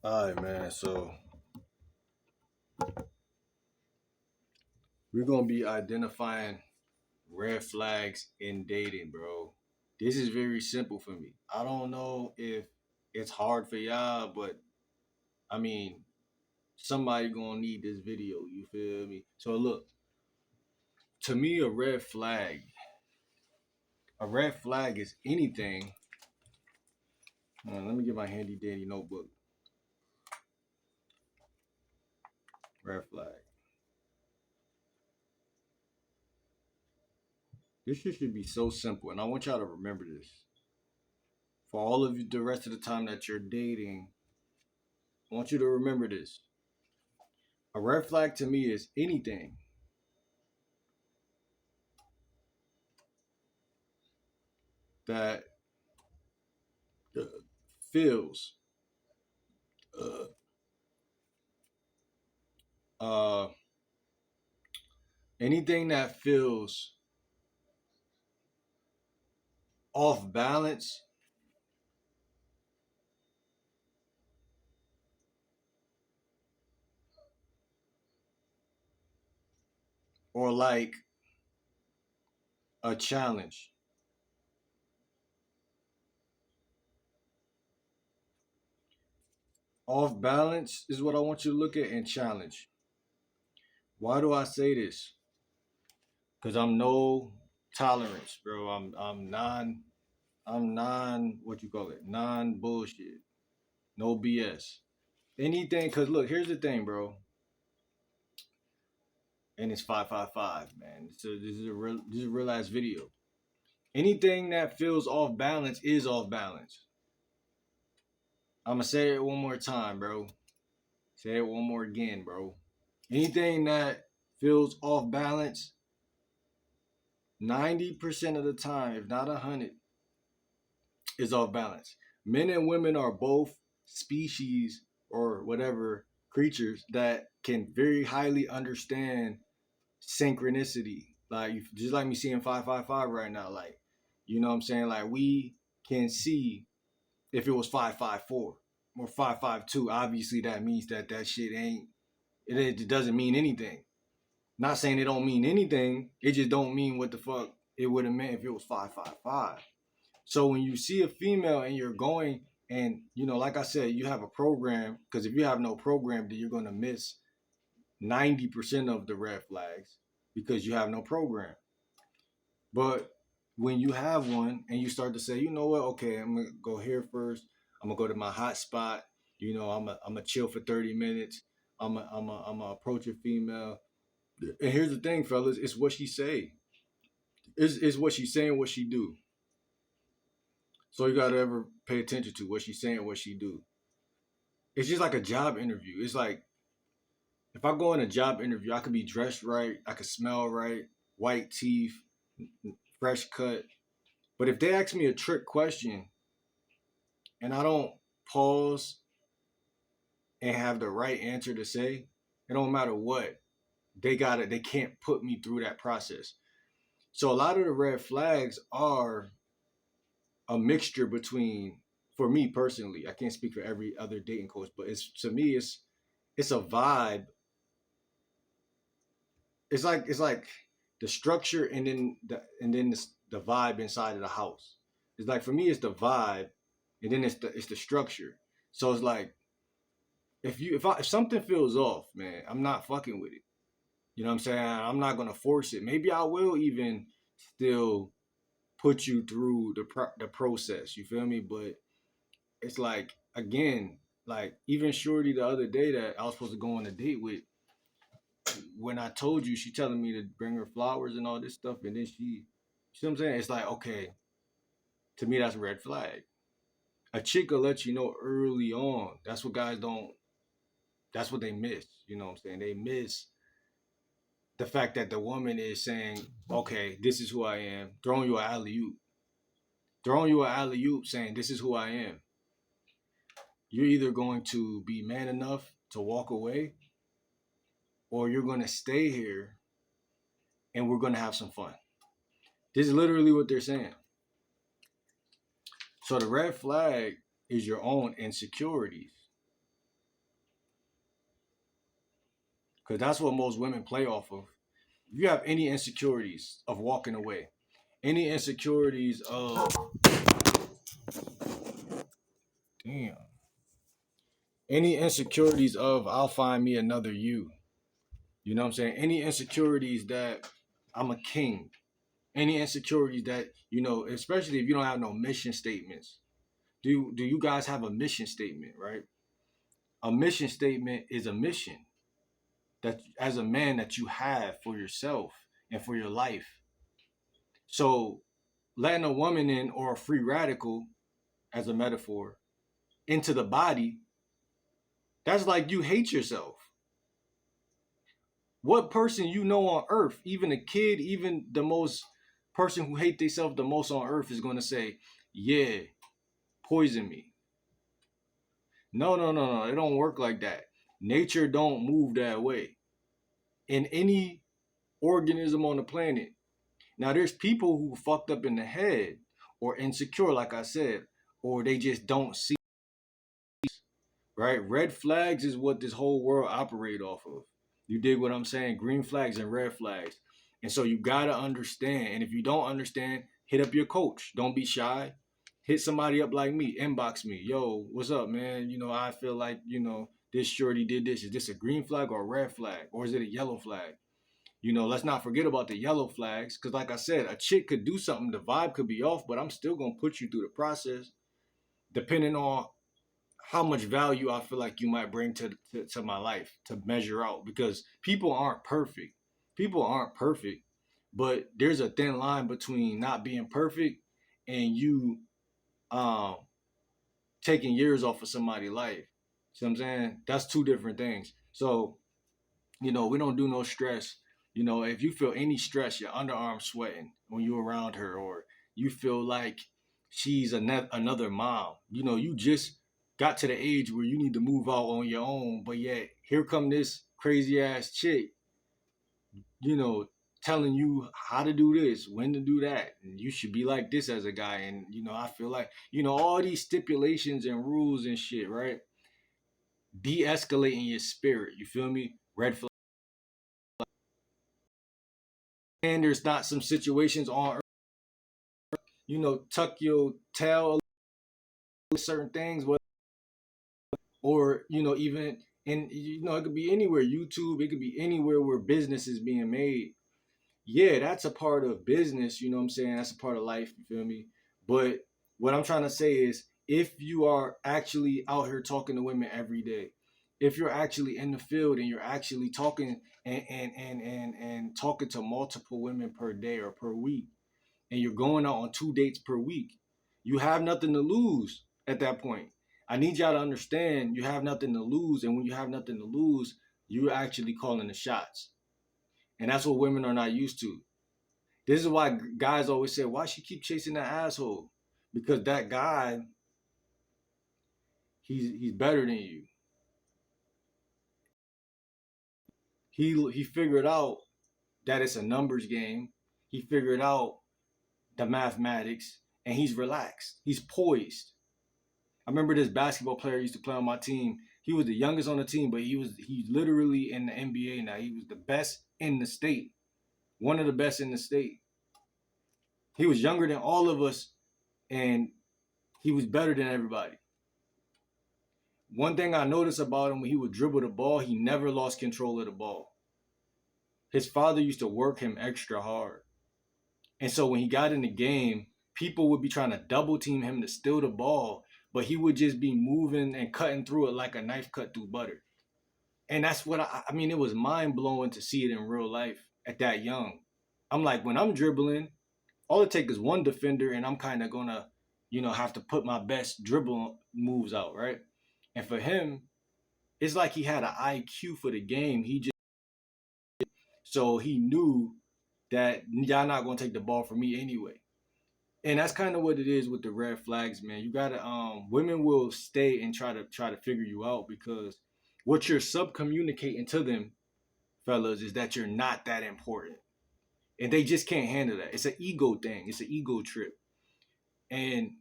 All right, man. So we're gonna be identifying red flags in dating, bro. This is very simple for me. I don't know if it's hard for y'all, but I mean, somebody gonna need this video. You feel me? So look, to me, a red flag is anything. Let me get my handy dandy notebook. Red flag. This shit should be so simple, and I want y'all to remember this. For all of you, the rest of the time that you're dating, I want you to remember this. A red flag to me is anything that uh, feels uh, uh, anything that feels off balance or like a challenge. Off balance is what I want you to look at and challenge. Why do I say this? Because I'm no tolerance, bro. I'm non what you call it? Non bullshit. No BS. Anything cause look, here's the thing, bro. And it's 555, man. So this is a real ass video. Anything that feels off balance is off balance. I'ma say it one more time, bro. Say it one more again, bro. Anything that feels off balance, 90% of the time, if not 100, is off balance. Men and women are both species or whatever creatures that can very highly understand synchronicity. Like just like me seeing 555 right now. Like, you know what I'm saying? Like we can see if it was 554 or 552. Obviously that means that shit ain't it doesn't mean anything. Not saying it don't mean anything. It just don't mean what the fuck it would have meant if it was 555. So when you see a female and you're going and like I said, you have a program, because if you have no program, then you're gonna miss 90% of the red flags because you have no program. But when you have one and you start to say, you know what, okay, I'm gonna go here first. I'm gonna go to my hot spot. I'm gonna chill for 30 minutes. I'm gonna approach a female. And here's the thing, fellas, it's what she say. It's what she's saying, what she do. So you gotta ever pay attention to what she's saying, what she do. It's just like a job interview. It's like if I go in a job interview, I could be dressed right, I could smell right, white teeth, fresh cut. But if they ask me a trick question and I don't pause and have the right answer to say, it don't matter what. They can't put me through that process. So a lot of the red flags are a mixture between, for me personally, I can't speak for every other dating coach, but it's to me it's a vibe. It's like the structure and then the vibe inside of the house. It's like for me it's the vibe and then it's the structure. So it's like if something feels off, man, I'm not fucking with it. You know what I'm saying? I'm not gonna force it. Maybe I will even still put you through the process. You feel me? But it's like again, like even Shorty the other day that I was supposed to go on a date with. When I told you, she telling me to bring her flowers and all this stuff, and then you see what I'm saying? It's like okay, to me that's a red flag. A chick will let you know early on. That's what guys don't. That's what they miss. You know what I'm saying? They miss the fact that the woman is saying, okay, this is who I am, throwing you an alley oop, saying, this is who I am. You're either going to be man enough to walk away or you're going to stay here and we're going to have some fun. This is literally what they're saying. So the red flag is your own insecurities. because that's what most women play off of. If you have any insecurities of walking away, any insecurities of damn, any insecurities of I'll find me another you. You know what I'm saying? Any insecurities that I'm a king. Any insecurities that, especially if you don't have no mission statements. Do you guys have a mission statement, right? A mission statement is a mission that as a man that you have for yourself and for your life. So letting a woman in or a free radical as a metaphor into the body, that's like you hate yourself. What person you know on earth, even a kid, even the most person who hate themselves the most on earth is going to say, yeah, poison me. No, no, no, no. It don't work like that. Nature don't move that way. In any organism on the planet. Now there's people who fucked up in the head or insecure, like I said, or they just don't see, right? Red flags is what this whole world operate off of. You dig what I'm saying? Green flags and red flags. And so you gotta understand. And if you don't understand, hit up your coach. Don't be shy. Hit somebody up like me. Inbox me. Yo, what's up, man? I feel like, this shorty did this. Is this a green flag or a red flag? Or is it a yellow flag? Let's not forget about the yellow flags. Because like I said, a chick could do something. The vibe could be off, but I'm still going to put you through the process depending on how much value I feel like you might bring to my life to measure out, because people aren't perfect. People aren't perfect, but there's a thin line between not being perfect and you um taking years off of somebody's life. See what I'm saying? That's two different things. So, we don't do no stress. If you feel any stress, your underarm sweating when you're around her, or you feel like she's another mom, you just got to the age where you need to move out on your own, but yet here come this crazy ass chick, you know, telling you how to do this, when to do that, and you should be like this as a guy. And I feel like, all these stipulations and rules and shit, right? De-escalating your spirit. You feel me? Red flag. And there's not some situations on, tuck your tail, certain things, or even, and it could be anywhere. YouTube, it could be anywhere where business is being made. Yeah, that's a part of business. You know what I'm saying? That's a part of life. You feel me? But what I'm trying to say is, if you are actually out here talking to women every day, if you're actually in the field and you're actually talking and talking to multiple women per day or per week, and you're going out on 2 dates per week, you have nothing to lose at that point. I need y'all to understand you have nothing to lose. And when you have nothing to lose, you're actually calling the shots. And that's what women are not used to. This is why guys always say, why she keep chasing that asshole? Because that guy, he's better than you. He figured out that it's a numbers game. He figured out the mathematics, and he's relaxed. He's poised. I remember this basketball player used to play on my team. He was the youngest on the team, but he's literally in the NBA now. He was the best in the state. One of the best in the state. He was younger than all of us, and he was better than everybody. One thing I noticed about him, when he would dribble the ball, he never lost control of the ball. His father used to work him extra hard. And so when he got in the game, people would be trying to double team him to steal the ball, but he would just be moving and cutting through it like a knife cut through butter. And that's what I mean, it was mind blowing to see it in real life at that young. I'm like, when I'm dribbling, all it takes is one defender, and I'm kind of gonna, have to put my best dribble moves out, right? And for him, it's like he had an IQ for the game. So he knew that y'all not gonna take the ball from me anyway. And that's kind of what it is with the red flags, man. You gotta women will stay and try to figure you out, because what you're subcommunicating to them, fellas, is that you're not that important. And they just can't handle that. It's an ego thing. It's an ego trip. And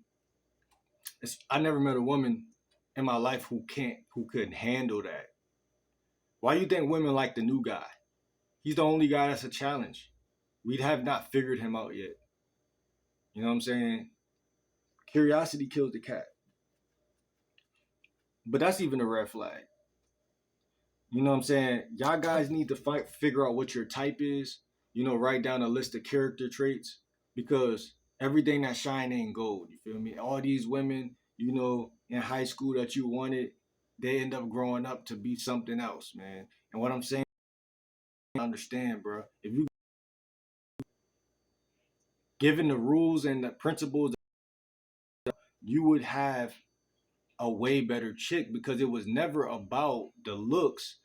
I never met a woman in my life who couldn't handle that. Why you think women like the new guy? He's the only guy that's a challenge. We have not figured him out yet. You know what I'm saying? Curiosity kills the cat. But that's even a red flag. You know what I'm saying? Y'all guys need to figure out what your type is. You know, write down a list of character traits because everything that shine ain't gold. You feel me? All these women, you know, in high school that you wanted, they end up growing up to be something else, man. And what I'm saying, I understand, bro. If you given the rules and the principles, you would have a way better chick because it was never about the looks.